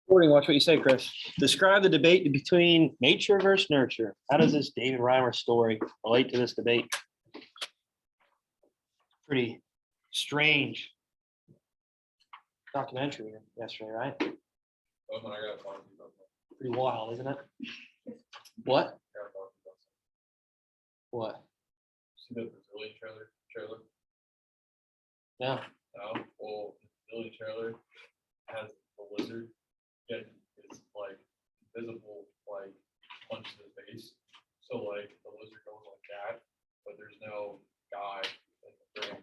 Recording, watch what you say, Chris. Describe the debate between nature versus nurture. How does this David Reimer story relate to this debate? Pretty strange documentary yesterday, right? Oh, I gotta talk to you about that. Pretty wild, isn't it? What? I gotta talk to you about something. What? See the Brazilian trailer? No. No? Well, the Brazilian trailer has the lizard and it's like visible, like punch to the face. So like the lizard goes like that, but there's no guy in the frame.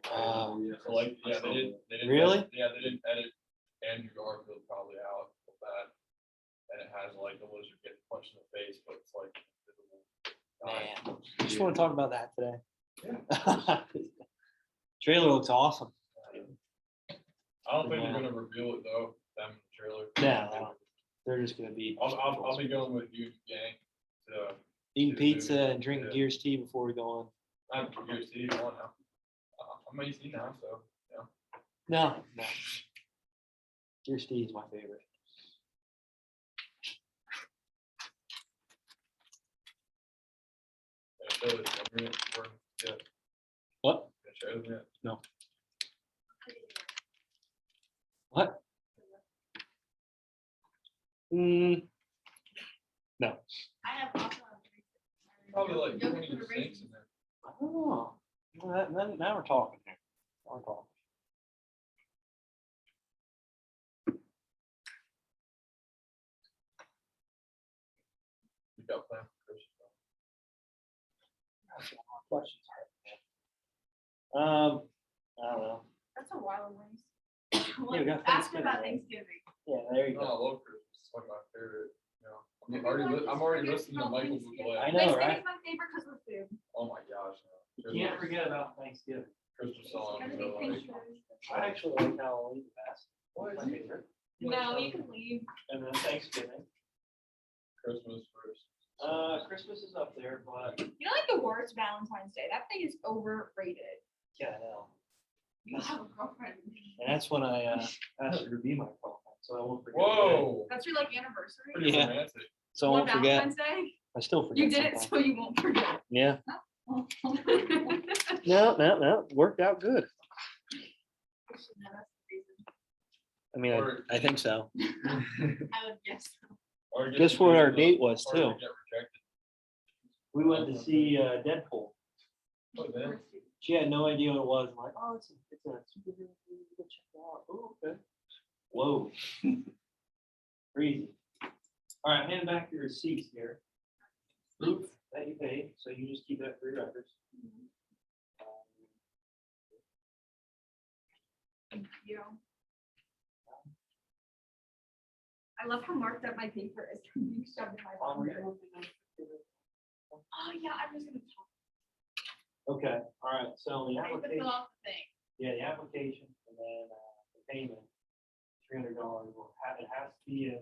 So like yeah, they didn't Really? they didn't edit Andrew Garfield probably out of that. And it has like the lizard get punched in the face, but it's like visible guy. Man, I just want to talk about that today. Yeah. Trailer looks awesome. I don't think they're gonna reveal it though. Them in the trailer. Yeah, they're just gonna be I'll be going with you, gang. To eating pizza and drinking Gears tea before we go on. I'm curious to see one now. I'm 18 now, so yeah. No. Gears tea is my favorite. Yeah. What? Yeah. No. What? No. I have also Probably like 20 snakes in there. Oh, well, now we're talking here. Now we're talking. You got plans for Christmas? Questions. I don't know. That's a wild ways. Yeah, we got Ask Thanksgiving, about right? Thanksgiving. Yeah, there you No, I go. love Christmas. It's like my favorite. You know, I'm already listening to Michael Bublé. I know, right? Thanksgiving's my favorite because of food. Oh my gosh. No. You can't forget about Thanksgiving. Christmas songs. Gotta are be like, pictures. I actually like Halloween the best. What My is it? favorite. No, you can leave. And then Thanksgiving. Christmas first. Christmas is up there, but You know, like the worst Valentine's Day. That thing is overrated. yeah, I know. You have a girlfriend. And that's when I asked her to be my girlfriend, so I won't forget. Whoa. That's your like anniversary. Pretty Yeah. romantic. So I On won't forget. Valentine's Day. I still forget. You did it sometimes. so you won't forget. Yeah. No. Worked out good. I mean, I think so. I would guess so. Or get Guess what our rejected. date was, Or too. get rejected. We went to see Deadpool. Oh, then. She had no idea what it was. I'm like, oh, it's a superhero movie. Go check it out. Oh, okay. Whoa. Crazy. All right, hand back your receipts here. Proof that you paid, so you just keep that for your records. Thank you. I love how marked up my paper is being shoved in my binder. Oh yeah, I was gonna talk. Okay, all right, so the I have to application, fill out the thing. yeah, the application and then the payment, $300 it has to be in,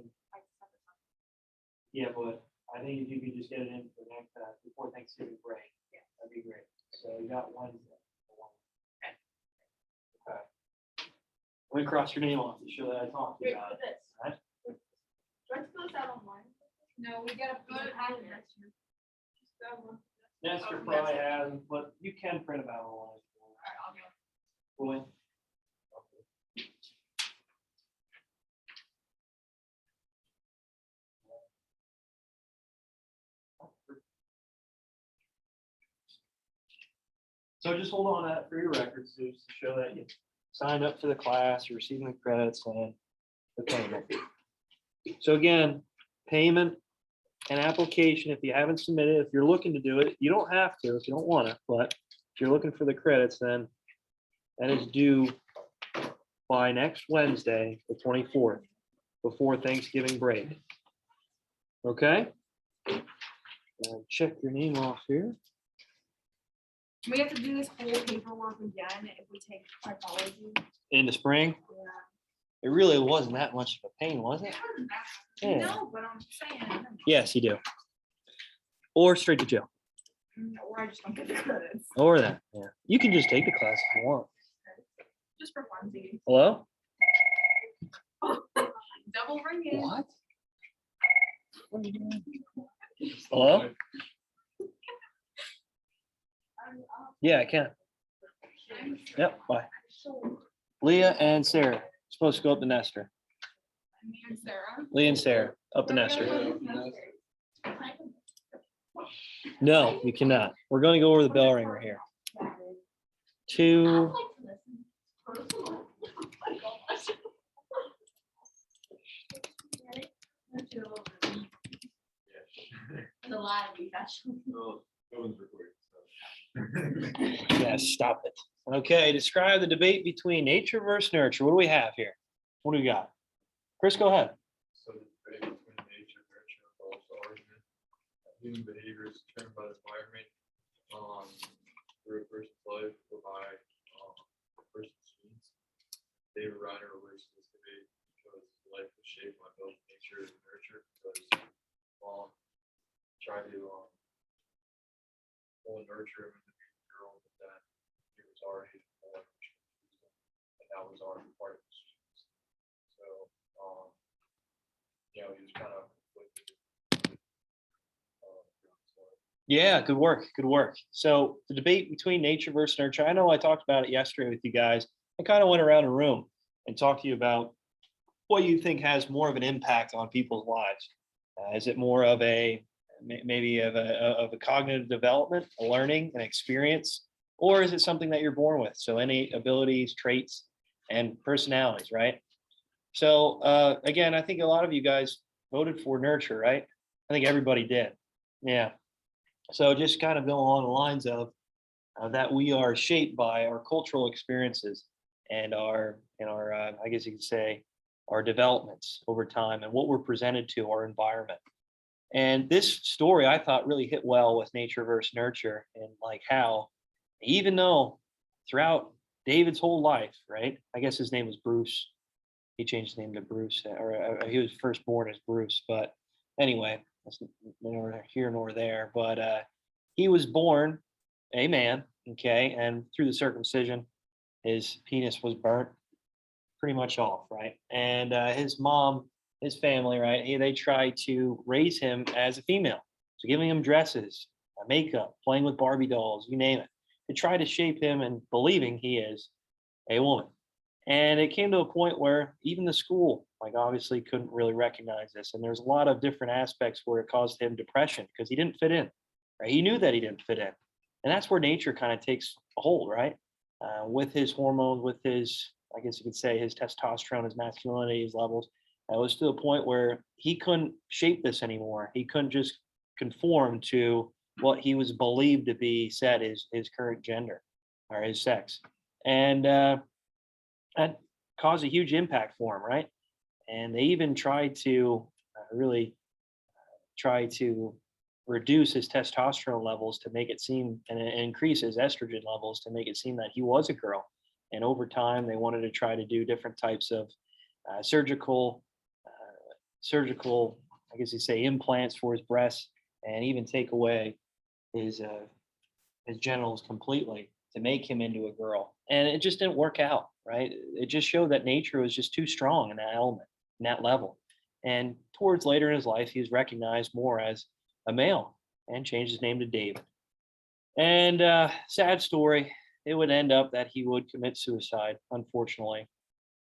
yeah, but I think if you could just get it in for next, before Thanksgiving break, Yeah. that'd be great. So you got Wednesday. Okay. Okay. Let me cross your name off to show that I talked to you Wait, about for it. this. Right? Do I have to fill this out online? No, we gotta go to admin. Just grab one. Nestor Oh, probably Nestor. has, but you can print them out online. Alright, I'll go. Boy. So just hold on to that for your records, just to show that you signed up for the class, you're receiving the credits and the payment. So again, payment and application, if you haven't submitted, if you're looking to do it, you don't have to if you don't want to, but if you're looking for the credits, then that is due by next Wednesday, the 24th, before Thanksgiving break. Okay? Check your name off here. We have to do this whole paperwork again if we take psychology. In the spring, Yeah. it really wasn't that much of a pain, was it? Yeah. No, but I'm saying. Yes, you do. Or straight to jail, Or I just don't get the credits. or that, yeah. You can just take the class if you want. Just for funsies. Hello? Double Bell ringing. What? Hello? Yeah, I can. Yep, bye. Leah and Sarah, supposed to go up to Nestor. And Sarah. Leah and Sarah, up to Nestor. Nestor. No, you cannot. We're going to go over the bell ringer here. Two. The live session. Yeah, stop it. Okay, describe the debate between nature versus nurture. What do we have here? What do we got? Chris, go ahead. So the debate between nature and nurture involves the argument that human behavior is determined by the environment through a person's life or by a person's genes. David Reiner relates to this debate because life was shaped by both nature and nurture, because try to full nurture him into being a girl, but then he was already born, and that was already part of his genes. So he was kind of conflicted. Yeah, good work. Good work. So the debate between nature versus nurture, I know I talked about it yesterday with you guys. I kind of went around the room and talked to you about what you think has more of an impact on people's lives. Is it more of a maybe of a cognitive development, a learning, an experience, or is it something that you're born with? So any abilities, traits, and personalities, right? So again, I think a lot of you guys voted for nurture, right? I think everybody did. Yeah. So just kind of go along the lines of that we are shaped by our cultural experiences and our I guess you could say our developments over time and what we're presented to our environment. And this story I thought really hit well with nature versus nurture, and like how even though throughout David's whole life, right? I guess his name was Bruce. He changed his name to Bruce, or he was first born as Bruce. But anyway, that's neither here nor there. But he was born a man, okay, and through the circumcision, his penis was burnt pretty much off, right? And his mom, his family, right? They tried to raise him as a female, so giving him dresses, makeup, playing with Barbie dolls, you name it, to try to shape him and believing he is a woman. And it came to a point where even the school, like obviously couldn't really recognize this. And there's a lot of different aspects where it caused him depression because he didn't fit in, right? He knew that he didn't fit in. And that's where nature kind of takes a hold, right? With his hormones, with his, I guess you could say his testosterone, his masculinity, his levels. It was to a point where he couldn't shape this anymore. He couldn't just conform to what he was believed to be said his current gender or his sex. And that caused a huge impact for him, right? And they even tried to really try to reduce his testosterone levels to make it seem and increase his estrogen levels to make it seem that he was a girl. And over time, they wanted to try to do different types of surgical, I guess you say, implants for his breasts, and even take away his genitals completely to make him into a girl. And it just didn't work out, right? It just showed that nature was just too strong in that element, in that level. And towards later in his life, he was recognized more as a male and changed his name to David. And sad story, it would end up that he would commit suicide, unfortunately.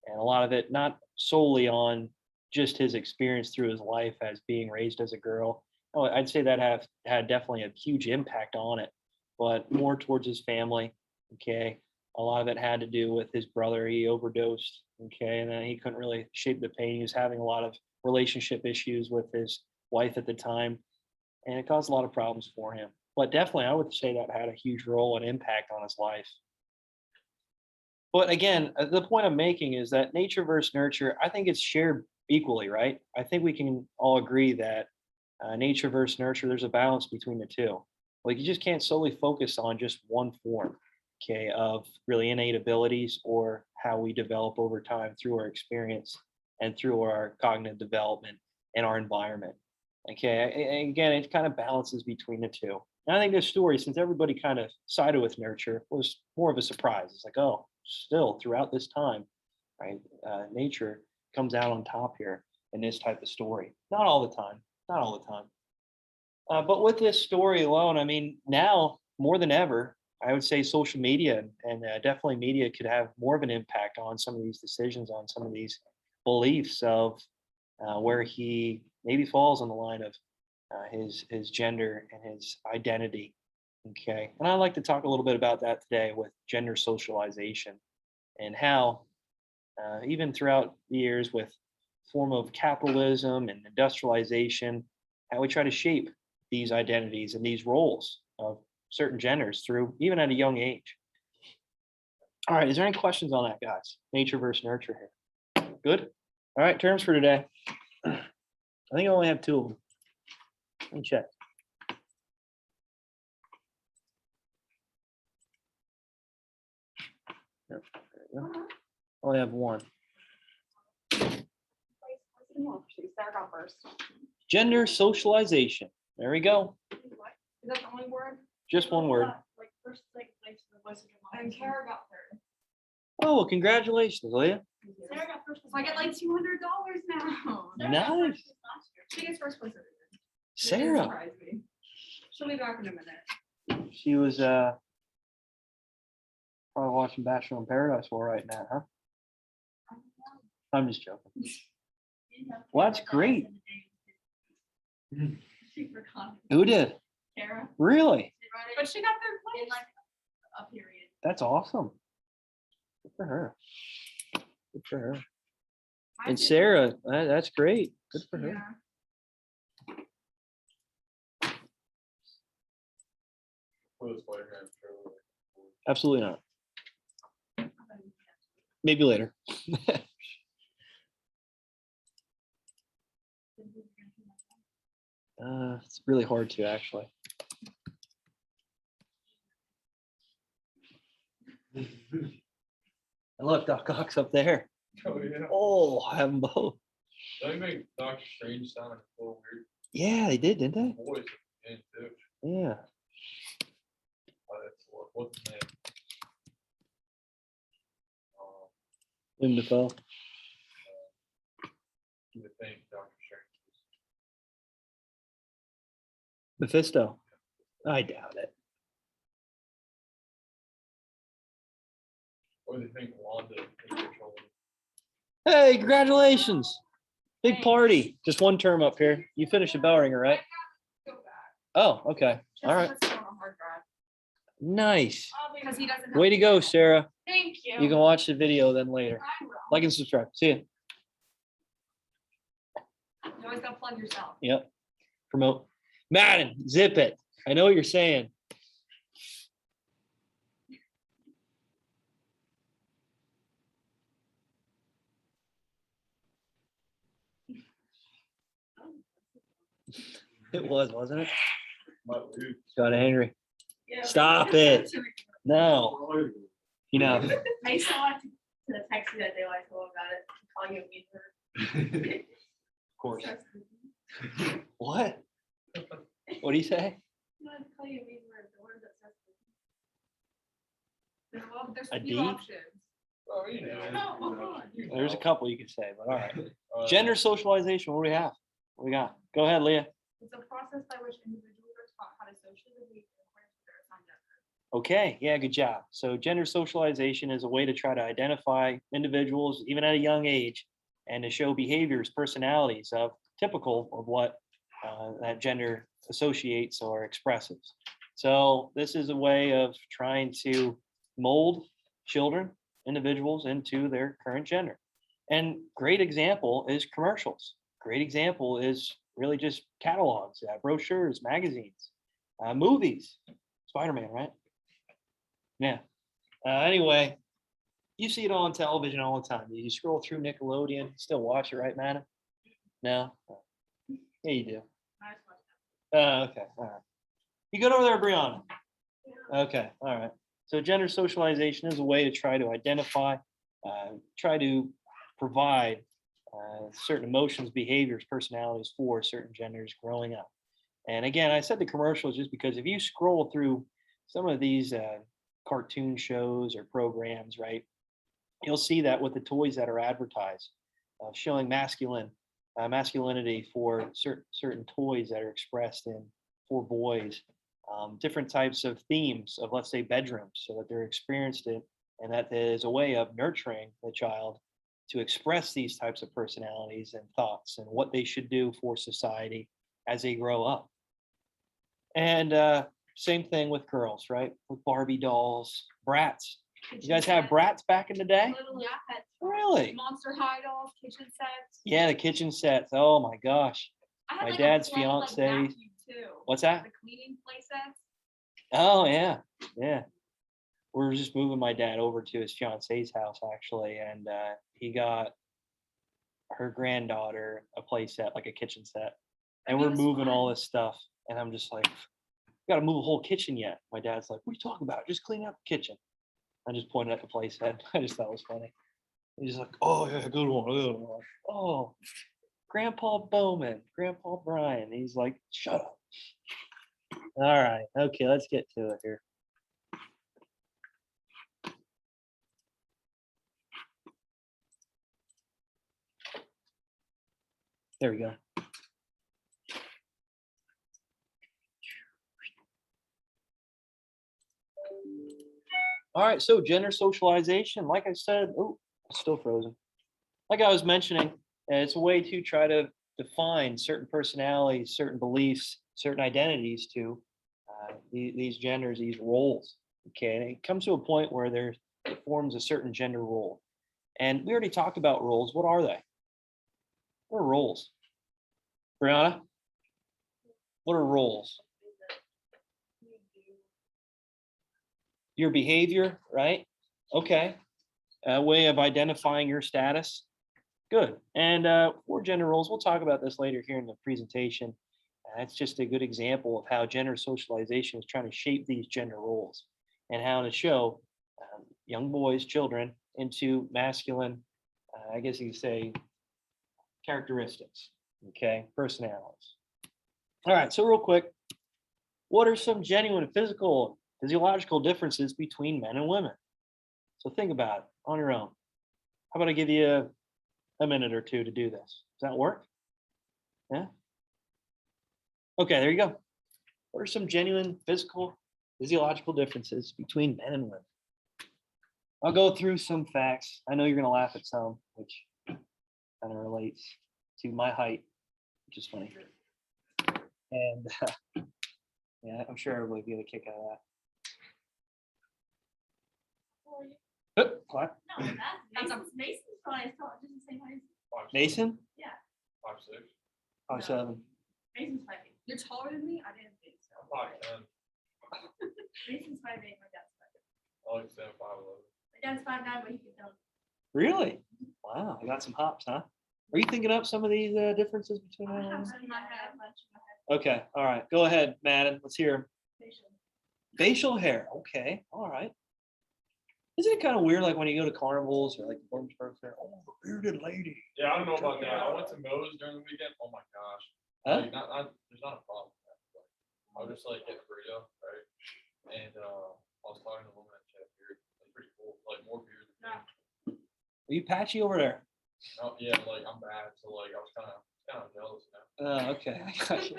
And a lot of it, not solely on just his experience through his life as being raised as a girl. Oh, I'd say that had definitely a huge impact on it, but more towards his family. Okay. A lot of it had to do with his brother. He overdosed. Okay. And then he couldn't really shape the pain. He was having a lot of relationship issues with his wife at the time. And it caused a lot of problems for him. But definitely, I would say that had a huge role and impact on his life. But again, the point I'm making is that nature versus nurture, I think it's shared equally, right? I think we can all agree that nature versus nurture, there's a balance between the two. Like you just can't solely focus on just one form, okay, of really innate abilities or how we develop over time through our experience and through our cognitive development and our environment. Okay, again, it kind of balances between the two. And I think this story, since everybody kind of sided with nurture, was more of a surprise. It's like, oh, still throughout this time, right? Nature comes out on top here. in this type of story. Not all the time, not all the time. But with this story alone, I mean, now more than ever, I would say social media and definitely media could have more of an impact on some of these decisions, on some of these beliefs of where he maybe falls on the line of his gender and his identity. Okay, and I'd like to talk a little bit about that today with gender socialization and how even throughout the years with form of capitalism and industrialization, how we try to shape these identities and these roles of certain genders through even at a young age. All right, is there any questions on that, guys? Nature versus nurture here. Good. All right, terms for today. I think I only have two of them. Let me check. Yep, there you go. I only have one. Sarah got first. Gender socialization. There we go. Is that the only word? Just one word. Like first, like the wizard. And Kara got third. Oh, well, congratulations, Leah. Sarah got first. So I get like $200 now. Nice. She gets first place every year. Sarah. Surprise me. She'll be back in a minute. She was probably watching Bachelor in Paradise for right now, huh? I'm just joking. Well, that's great. She forgot. Who did? Kara. Really? But she got third place. In like a period. That's awesome. Good for her. Good for her. And Sarah, that's great. Good for her. Yeah. For this player, I'm sure. Absolutely not. Maybe later. It's really hard to actually. And look, Doc Ock's up there. Oh, yeah. Oh, I have them both. Don't you make Doctor Strange sound a little weird? Yeah, they did, didn't they? Voice and too. Yeah. What's his name? William Dafoe. You would think Doctor Strange Mephisto. I doubt it. Or they think Wanda is controlling. Hey, congratulations. Big Thanks. party. Just one term up here. You finished the bell ringer, right? Go back. Oh, okay. All right. Just on a hard drive. Nice. Because he doesn't. have Way to go, Sarah. Thank you. You can watch the video then later. I will. Like and subscribe. See ya. You always gotta plug yourself. Yep. Promote. Madden, zip it. I know what you're saying. It was, wasn't it? Might lose. Got Henry. Yeah. Stop it. No. You know, I used to want to text you that day when I told him about it, to call you a weaver. of course. What? What do you say? You want to call you a weaver, the word that says. Well, there's A a few D? options. Oh, you know. Oh, There's a couple you could say, but all right. Uh, Gender socialization. What do we have? What we got? Go ahead, Leah. It's a process by which individuals are taught how to socially behave according to their assigned gender. Okay, yeah, good job. So gender socialization is a way to try to identify individuals, even at a young age, and to show behaviors, personalities of typical of what that gender associates or expresses. So this is a way of trying to mold children, individuals into their current gender. And great example is commercials. Great example is really just catalogs, brochures, magazines, movies, Spider-Man, right? Yeah. Anyway, you see it on television all the time. You scroll through Nickelodeon, still watch it, right, Madden? No? Yeah, you do. Okay, all right. You good over there, Brianna? Okay, all right. So gender socialization is a way to try to identify, try to provide certain emotions, behaviors, personalities for certain genders growing up. And again, I said the commercials just because if you scroll through some of these cartoon shows or programs, right, you'll see that with the toys that are advertised, showing masculine masculinity for certain toys that are expressed in for boys, different types of themes of, let's say, bedrooms, so that they're experienced it, and that there's a way of nurturing the child to express these types of personalities and thoughts and what they should do for society as they grow up. And same thing with girls, right? With Barbie dolls, brats. You guys have brats back in the day? Yeah. Really? Monster High dolls, kitchen sets. Yeah, the kitchen sets. Oh my gosh. I had My like a dad's play, like, fiancé. vacuum, too. What's that? The cleaning play sets. Oh yeah, yeah. We're just moving my dad over to his fiance's house actually, and he got her granddaughter a play set, like a kitchen set, and we're That's moving all fun. this stuff, and I'm just like, got to move a whole kitchen yet. My dad's like, what are you talking about? Just clean out the kitchen. I just pointed at the play set. I just thought it was funny. He's like, oh yeah, good one, good one. Oh, Grandpa Bowman, Grandpa Brian. He's like, shut up. All right, okay, let's get to it here. There we go. All right, so gender socialization, like I said, oh, it's still frozen. Like I was mentioning, it's a way to try to define certain personalities, certain beliefs, certain identities to these genders, these roles. Okay, and it comes to a point where it forms a certain gender role. And we already talked about roles. What are they? What are roles? Brianna? What are roles? Your behavior, right? Okay. A way of identifying your status. Good. And for gender roles, we'll talk about this later here in the presentation. That's just a good example of how gender socialization is trying to shape these gender roles and how to show young boys, children, into masculine, I guess you could say, characteristics, okay, personalities. All right, so real quick, what are some genuine physiological differences between men and women? So think about it on your own. How about I give you a minute or two to do this? Does that work? Yeah. Okay, there you go. What are some genuine physiological differences between men and women? I'll go through some facts. I know you're going to laugh at some, which kind of relates to my height, which is funny. And yeah, I'm sure everybody will get a kick out of that. Clap. No, that's Mason's probably just the same height. Mason? Yeah. 5'6". 5'7". Mason's 5'8". You're taller than me? I didn't think so. I'm 5'10". Mason's 5'8", my dad's 5'8". I like to say I'm 5'11". My dad's 5'9", but he can dunk. Really? Wow, I got some hops, huh? Are you thinking up some of these differences between I men and have women? some in my head, a bunch in my head. Okay, all right. Go ahead, Madden. Let's hear 'em. Facial. Facial hair. Okay, all right. Isn't it kind of weird, like when you go to carnivals or like the Williamsburg Fair? Oh, the bearded lady. Yeah, I don't know about that. I went to Moe's during the weekend. Oh my gosh. Huh? Like, there's not a problem with that. Like, I was just like getting a burrito, right? And I was talking to the woman at Chef Beard. It's pretty cool. Like more beard than me. Are you patchy over there? Oh, yeah, like I'm bad. So like I was kind of jealous now. Oh, okay. I got you.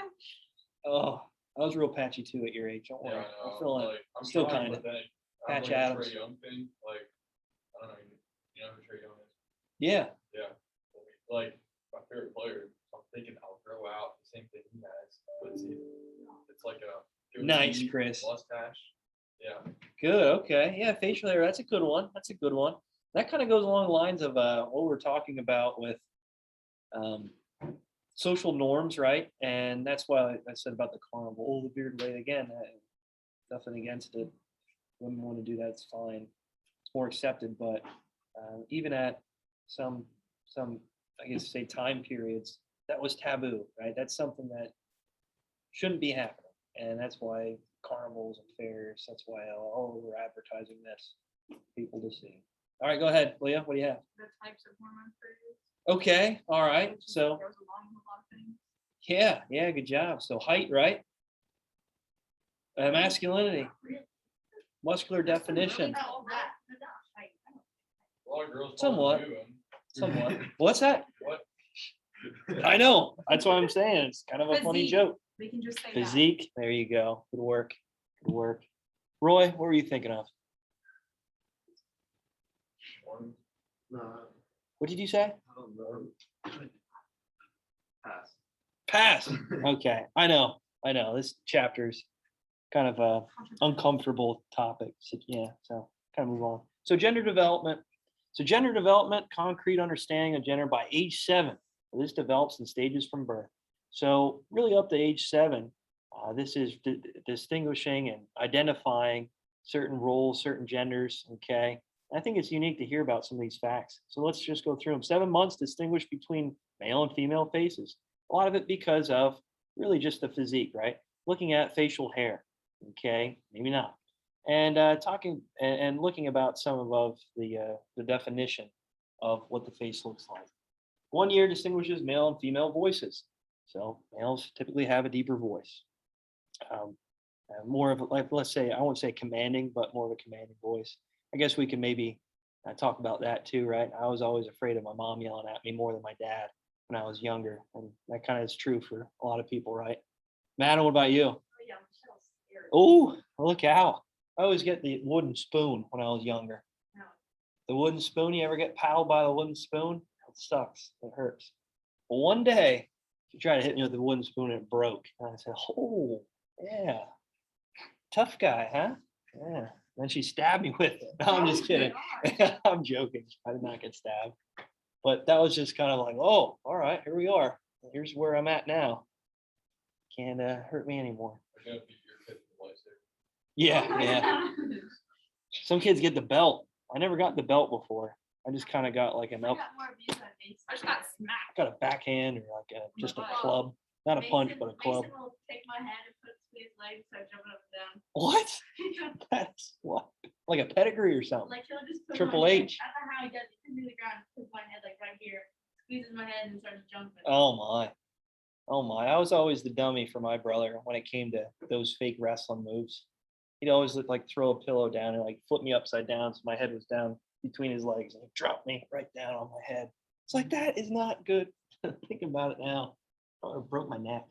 Oh, I was real patchy too at your age. Don't worry. Yeah, I know. I'm feeling Like, I'm still trying, kinda. but then Patch like a Adams. Trae Young thing. Like I don't know. You know who Trae Young is? Yeah. Yeah. Like my favorite player. So I'm thinking I'll grow out the same thing he has, but it's like a Nice, goatee, Chris. mustache. Yeah. Good. Okay. Yeah, facial hair. That's a good one. That's a good one. That kind of goes along the lines of what we're talking about with social norms, right? And that's why I said about the carnival. Oh, the bearded lady again. Nothing against it. Women want to do that, it's fine. It's more accepted, but even at some I guess say time periods, that was taboo, right? That's something that shouldn't be happening, and that's why carnivals and fairs. That's why we're advertising this for people to see. All right, go ahead, Leah. What do you have? The types of hormone periods. Okay, all right. Which So goes along with a lot of things. yeah, good job. So height, right? Masculinity, muscular definition. Oh, that. A lot of girls Somewhat. probably do 'em. Somewhat. What's that? What? I know, that's what I'm saying. It's kind of a funny Physique. joke. We can just say that. Physique, there you go. Good work. Good work. Roy, what were you thinking of? No, What did you say? I don't know. Pass. Pass. Okay, I know. This chapter's kind of a uncomfortable topic. So, yeah, so kind of move on. So gender development. Concrete understanding of gender by age 7. This develops in stages from birth. So really up to age 7, this is distinguishing and identifying certain roles, certain genders. Okay. I think it's unique to hear about some of these facts. So let's just go through them. 7 months distinguish between male and female faces. A lot of it because of really just the physique, right? Looking at facial hair. Okay, maybe not. And talking and looking about some of the definition of what the face looks like. 1 year distinguishes male and female voices. So males typically have a deeper voice. More of a, like, let's say, I won't say commanding, but more of a commanding voice. I guess we can maybe talk about that too, right? I was always afraid of my mom yelling at me more than my dad when I was younger. And that kind of is true for a lot of people, right? Madden, what about you? Oh, yeah, Michelle's scary. Oh, look out. I always get the wooden spoon when I was younger. No. The wooden spoon, you ever get paddled by the wooden spoon? It sucks. It hurts. But one day, she tried to hit me with the wooden spoon and it broke. And I said, oh, yeah. Tough guy, huh? Yeah. Then she stabbed me with it. No, I'm just Oh, kidding. gosh. I'm joking. I did not get stabbed. But that was just kind of like, oh, all right, here we are. Here's where I'm at now. Can't hurt me anymore. I gotta beat your kid for life there. Yeah, Oh my yeah. gosh. Some kids get the belt. I never got the belt before. I just kind of got like I enough, got more abuse than Mason. I just got smacked. got a backhand or like just a butt. club. Not a punch, Mason- but a club. Mason will take my head and put it between his legs, start jumping up and What? down. That's what? Like a pedigree or something. Like he'll just put Triple my head- H. I don't know how he does it. He puts me to the ground, puts my head like right here, squeezes my head and starts jumping. Oh my. Oh my. I was always the dummy for my brother when it came to those fake wrestling moves. He'd always like throw a pillow down and like flip me upside down so my head was down between his legs and he dropped me right down on my head. It's like that is not good. Think about it now. I broke my neck.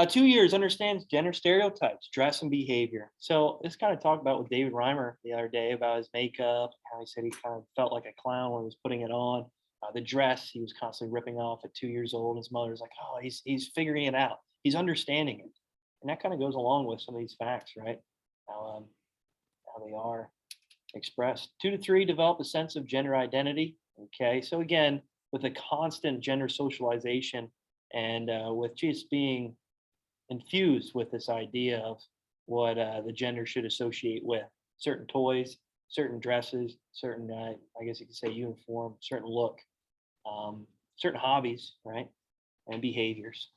2 years understands gender stereotypes, dress and behavior. So this kind of talked about with David Reimer the other day about his makeup, how he said he kind of felt like a clown when he was putting it on. The dress he was constantly ripping off at 2 years old. His mother's like, oh, he's figuring it out. He's understanding it. And that kind of goes along with some of these facts, right? How they are expressed. 2 to 3 develop a sense of gender identity. Okay, so again, with a constant gender socialization and with just being infused with this idea of what the gender should associate with certain toys, certain dresses, certain, I guess you could say uniform, certain look, certain hobbies, right? And behaviors.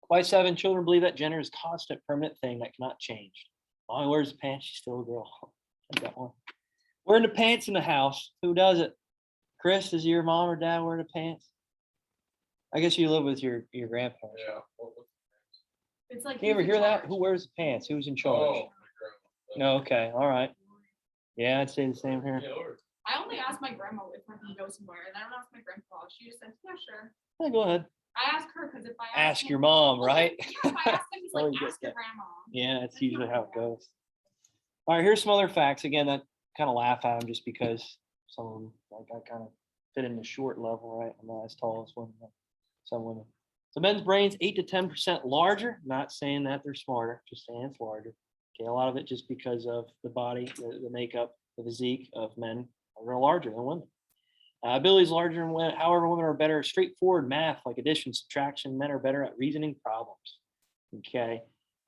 By 7, children believe that gender is a constant, permanent thing that cannot change. Mommy wears the pants, she's still a girl. I got one. Wearing the pants in the house. Who does it? Chris, does your mom or dad wear the pants? I guess you live with your grandparents. Yeah. It's like. You ever who's in hear that? charge? Who wears the pants? Who's in charge? Oh, No, okay, all right. Yeah, I'd say the same here. yeah, or- I only ask my grandma if I can go somewhere, and I don't ask my grandpa. She just says, yeah, sure. Yeah, go ahead. I ask her because if I Ask him- your mom, Well, right? Yeah, if I ask him, he's like, Always get ask your that. grandma. Yeah, that's usually how it goes. All right, here's some other facts. Again, that kind of laugh at them just because some of them, like I kind of fit in the short level, right? I'm not as tall as women, some women. So men's brains 8 to 10% larger. Not saying that they're smarter, just saying it's larger. Okay, a lot of it just because of the body, the makeup, the physique of men are larger than women. Abilities larger than women. However, women are better at straightforward math like addition, subtraction. Men are better at reasoning problems. Okay.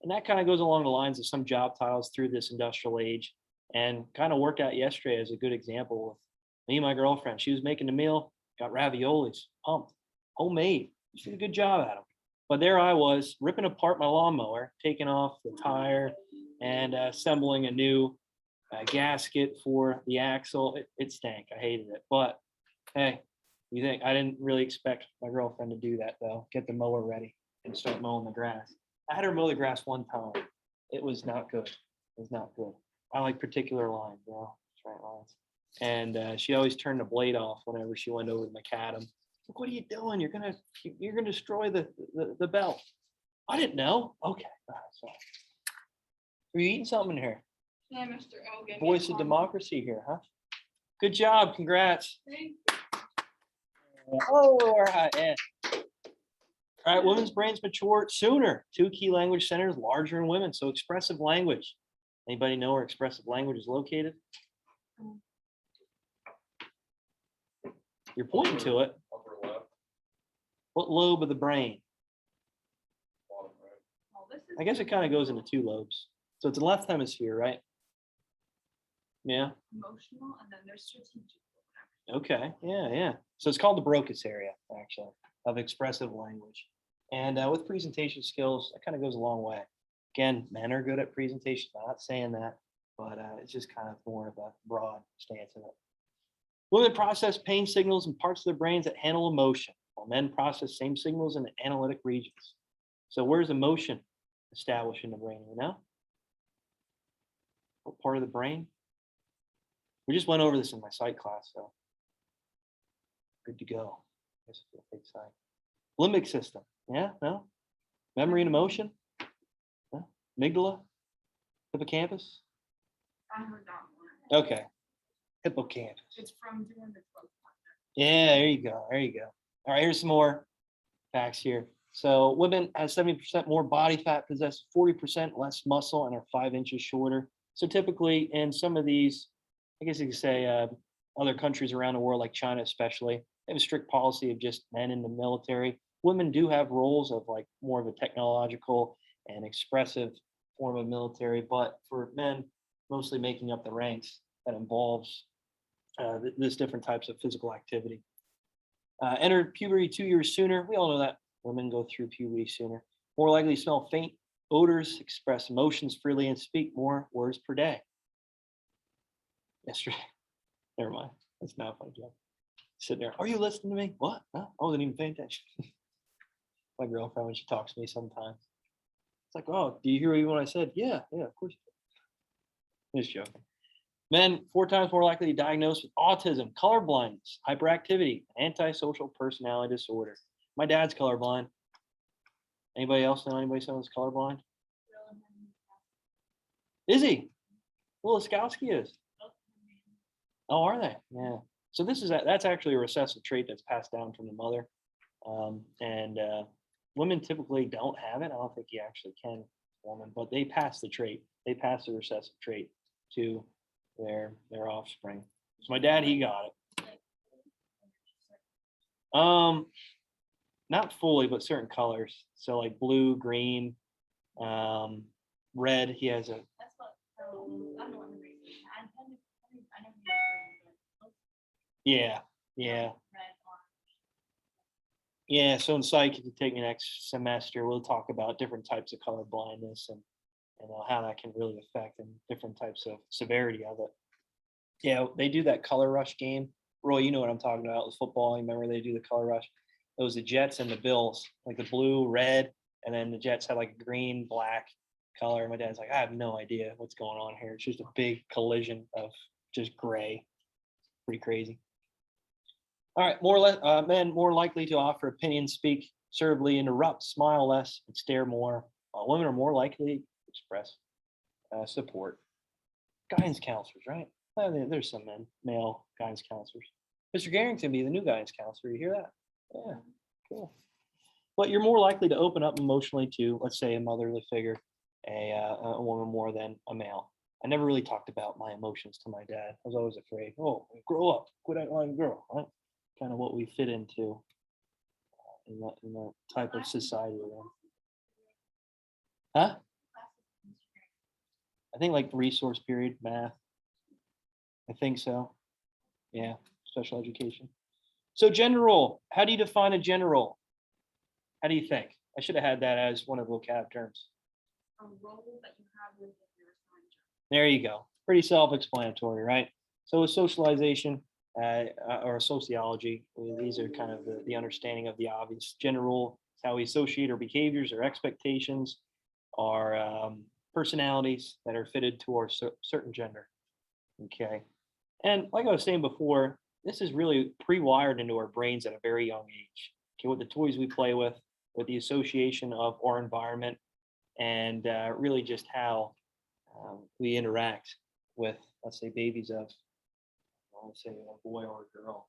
And that kind of goes along the lines of some job titles through this industrial age and kind of worked out yesterday as a good example of me and my girlfriend. She was making the meal, got raviolis, pumped, homemade. She did a good job at them. But there I was ripping apart my lawnmower, taking off the tire and assembling a new gasket for the axle. It stank. I hated it. But hey, you think I didn't really expect my girlfriend to do that though. Get the mower ready and start mowing the grass. I had her mow the grass one time. It was not good. It was not good. I like particular lines, straight lines. And she always turned the blade off whenever she went over the macadam Like, what are you doing? You're gonna destroy the belt. I didn't know. Okay. All right, sorry. Are you eating something in here? Yeah, Mr. Elgin. Voice of democracy here, huh? Good job. Congrats. Oh, all right. Yeah. All right. Women's brains mature sooner. 2 key language centers larger in women. So expressive language. Anybody know where expressive language is located? You're pointing to it. Upper left, What lobe of the brain? bottom right. Oh, this is I guess it kind of goes into 2 lobes. So it's the left hemisphere, right? Yeah. emotional, and then there's strategic. Okay. Yeah. So it's called the Broca's area, actually, of expressive language. And with presentation skills, that kind of goes a long way. Again, men are good at presentation. I'm not saying that, but it's just kind of more of a broad stance of it. Women process pain signals in parts of their brains that handle emotion, while men process same signals in the analytic regions. So where's emotion established in the brain, you know? What part of the brain? We just went over this in my psych class, so good to go. I guess it's a big sign. Limbic system, yeah, no? Memory and emotion? No? Amygdala? Hippocampus? I heard that one. Okay, hippocampus. It's from doing the 12th. Yeah, there you go. All right, here's some more facts here. So women have 70% more body fat, possess 40% less muscle, and are 5 inches shorter. So typically in some of these, I guess you could say other countries around the world, like China especially, they have a strict policy of just men in the military. Women do have roles of like more of a technological and expressive form of military, but for men, mostly making up the ranks, that involves this different types of physical activity. Enter puberty 2 years sooner. We all know that women go through puberty sooner. More likely to smell faint odors, express emotions freely, and speak more words per day. Yesterday, never mind. That's not a funny joke. Sitting there, are you listening to me? What? No, I wasn't even paying attention. My girlfriend, when she talks to me sometimes, it's like, oh, do you hear even what I said? Yeah, of course. Just joking. Men 4 times more likely to be diagnosed with autism, color blindness, hyperactivity, antisocial personality disorder. My dad's colorblind. Anybody else know anybody someone's colorblind? Is he? Well, Laskowski is. Oh, are they? Yeah. So that's actually a recessive trait that's passed down from the mother, and women typically don't have it. I don't think you actually can, woman, but they pass the trait. They pass the recessive trait to their offspring. So my dad, he got it. Not fully, but certain colors. So like blue, green, red. He has a. That's what, I don't know what the reason is. I know Yeah. red, orange. Yeah. So in psych, if you take me next semester, we'll talk about different types of color blindness and how that can really affect and different types of severity of it. Yeah, they do that color rush game. Roy, you know what I'm talking about with football. You remember they do the color rush? It was the Jets and the Bills, like the blue, red, and then the Jets had like a green, black color. My dad's like, I have no idea what's going on here. It's just a big collision of just gray. Pretty crazy. All right, men more likely to offer opinions, speak assertively, interrupt, smile less, and stare more. Women are more likely to express support. Guidance counselors, right? There's some male guidance counselors. Mr. Garrington be the new guidance counselor. You hear that? Yeah, cool. But you're more likely to open up emotionally to, let's say, a motherly figure, a woman more than a male. I never really talked about my emotions to my dad. I was always afraid. Oh, grow up, quit acting like a girl. Right? Kind of what we fit into in the type of society we're in. Huh? I think like resource period, math. I think so. Yeah, special education. So gender role, how do you define a gender role? How do you think? I should have had that as one of the vocab terms. A role that you have within your assigned job. There you go. Pretty self-explanatory, right? So with socialization or sociology, these are kind of the understanding of the obvious. Gender role is how we associate our behaviors or expectations, our personalities that are fitted to our certain gender. Okay. And like I was saying before, this is really pre-wired into our brains at a very young age. Okay, with the toys we play with the association of our environment, and really just how we interact with, let's say, babies of, let's say, a boy or a girl.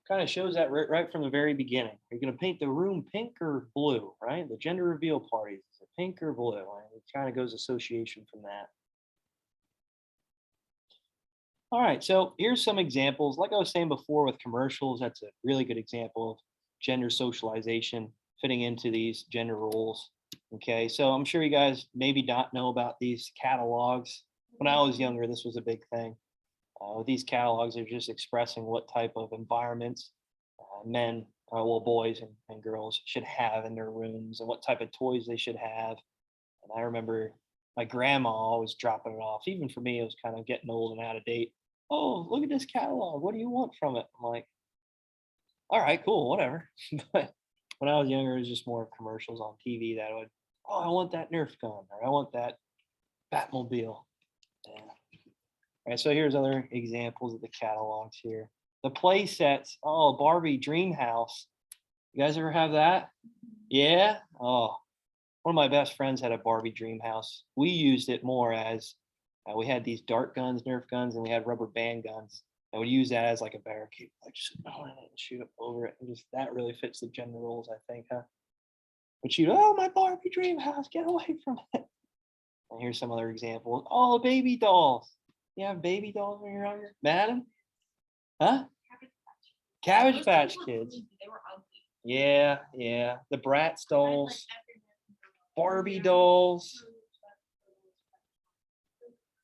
Kind of shows that right from the very beginning. You're going to paint the room pink or blue, right? The gender reveal parties, is it pink or blue? And it kind of goes association from that. All right, so here's some examples. Like I was saying before with commercials, that's a really good example of gender socialization fitting into these gender roles. Okay, so I'm sure you guys maybe not know about these catalogs. When I was younger, this was a big thing. With these catalogs, they're just expressing what type of environments men, well, boys and girls should have in their rooms and what type of toys they should have. And I remember my grandma always dropping it off. Even for me, it was kind of getting old and out of date. Oh, look at this catalog. What do you want from it? I'm like, all right, cool, whatever. But when I was younger, it was just more commercials on TV that would, oh, I want that Nerf gun, or I want that Batmobile. Yeah. All right, so here's other examples of the catalogs here. The play sets. Oh, Barbie Dream House. You guys ever have that? Yeah? Oh, one of my best friends had a Barbie Dream House. We used it more as, we had these dart guns, Nerf guns, and we had rubber band guns. I would use that as like a barricade, like just shoot up over it. And just that really fits the gender roles, I think, huh? But shoot, oh, my Barbie Dream House, get away from it. And here's some other examples. Oh, baby dolls. You have baby dolls when you're younger? Madam? Huh? Cabbage Patch Kids. They were ugly. Yeah, yeah. The Bratz dolls. Barbie dolls.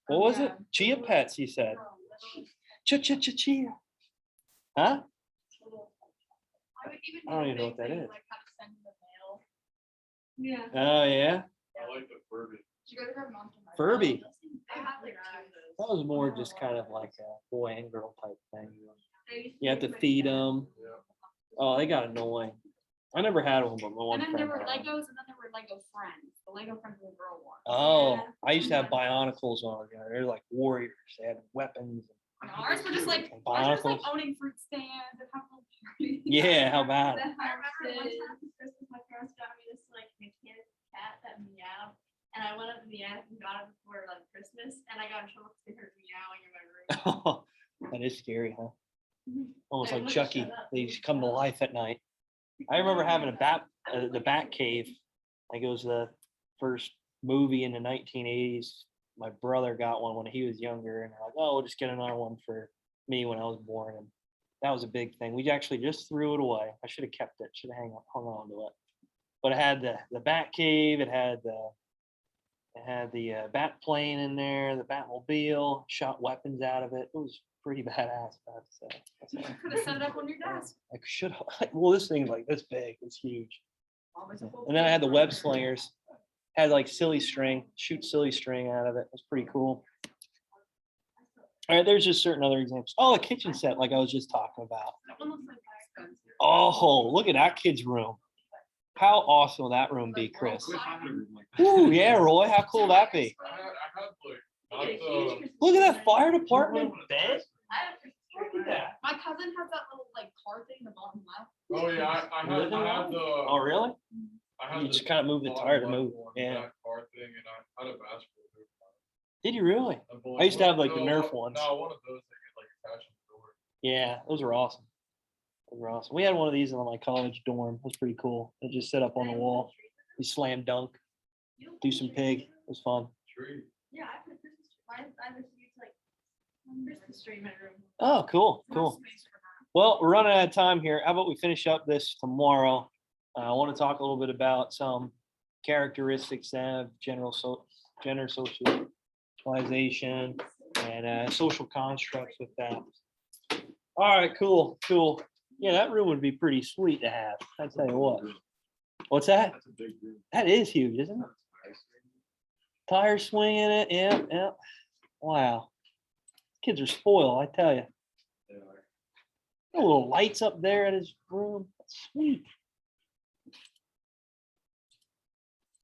What was it? Chia Pets, you said. Chia. Huh? I don't even know what that is. Yeah. Oh, yeah. I like the Furby. Did you go to her mom's? Furby. I have like That was more just kind of like a boy and girl type thing. You have to feed them. Yeah. Oh, they got annoying. I never had one, but my one And then friend there were had one. Legos, and then there were Lego Friends. The Lego Friends were the girl ones. Oh, I used to have Bionicles on. They're like warriors. They had weapons. And ours were just like Bionicles. owning fruit stands and having little parties. Yeah, how bad? I remember one time for Christmas, my parents got me this like mechanic cat that meowed, and I went up in the attic and got it before like Christmas, and I got in trouble because they heard meowing in my room. That is scary, huh? Mhm. Almost They like wouldn't Chucky. shut up. They just come to life at night. I remember having the Bat Cave. Like it was the first movie in the 1980s. My brother got one when he was younger, and they're like, "Oh, we'll just get another one for me when I was born." And that was a big thing. We actually just threw it away. I should have kept it. Should have hung on to it. But it had the Bat Cave. It had the bat plane in there. The Batmobile. Shot weapons out of it. It was pretty badass. You could have set it up on your desk. I should have. Well, this thing's like this big. It's huge. Always a full And then I had the plate. web slingers. Had like silly string, shoot silly string out of it. It was pretty cool. All right, there's just certain other examples. Oh, a kitchen set, like I was just talking about. That one looks like guns. Oh, look at that kid's room. How awesome will that room be, Chris? I wish I had a room like that. Ooh, yeah, Roy. How cool will that be? I had like, not the. Look at that fire department bed. I have a Christmas tree. Look at that. My cousin has that little like card thing in the bottom left. Oh, yeah, I had the. Oh, really? I had You the just kind of move the bottom tire to left move. one, Yeah. that car thing, and I had a basketball hoop. Did you really? I used to have, like, the Nerf ones. No, one of those that you like attach on the door. Yeah, those were awesome. Those were awesome. We had one of these in my college dorm. It was pretty cool. It just set up on the wall. You slam dunk, do some pig. It was fun. Tree. Yeah, I put Christmas tree. I have a huge like Christmas tree in my room. Oh, cool, cool. Well, we're running out of time here. How about we finish up this tomorrow? I want to talk a little bit about some characteristics of gender socialization and social constructs with that. All right, cool. Yeah, that room would be pretty sweet to have. I tell you what. What's that? That's a big room. That is huge, isn't it? Tire swing in it. Yeah. Wow. Kids are spoiled, I tell you. They are. Little lights up there at his room. That's sweet.